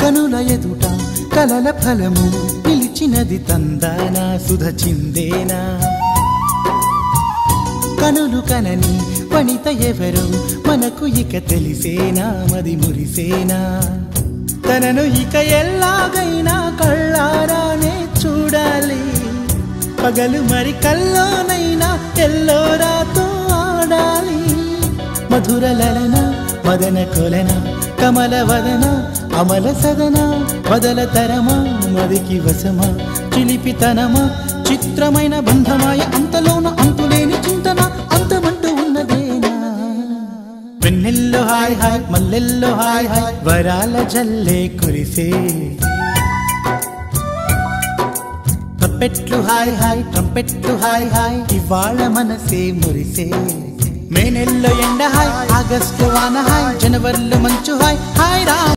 కనుల ఎదుట కలల ఫలము పిలిచినది తందానా సుధ చిందేనా కనులు కనని వనిత ఎవరు మనకు ఇక తెలిసేనా మది మురిసేనా తనను ఇక ఎల్లాగైనా కళ్ళారానే చూడాలి పగలు మరి కల్లోనైనా ఎల్లోరాతో ఆడాలి మధుర లలన మదన కొలన కమల వదన అమల సదన వదల తరమా మదికి వశమా చిలిపితనమా చిత్రమైన బంధమాయ అంతలోన అంతులేని చింతన అంతమంటూ ఉన్నదేనా వెన్నెల్లో హాయ్ హాయ్ మల్లెల్లో హాయ్ హాయ్ వరాల జల్లే కురిసే ట్రంపెట్లు హాయ్ హాయ్ ట్రంపెట్లు హాయ్ హాయ్ ఇవాళ మనసే మురిసే మే నెల్లో ఎండ హాయ్ ఆగస్టు వాన హాయ్ జనవరిలో మంచు హాయ్ హాయ్ రా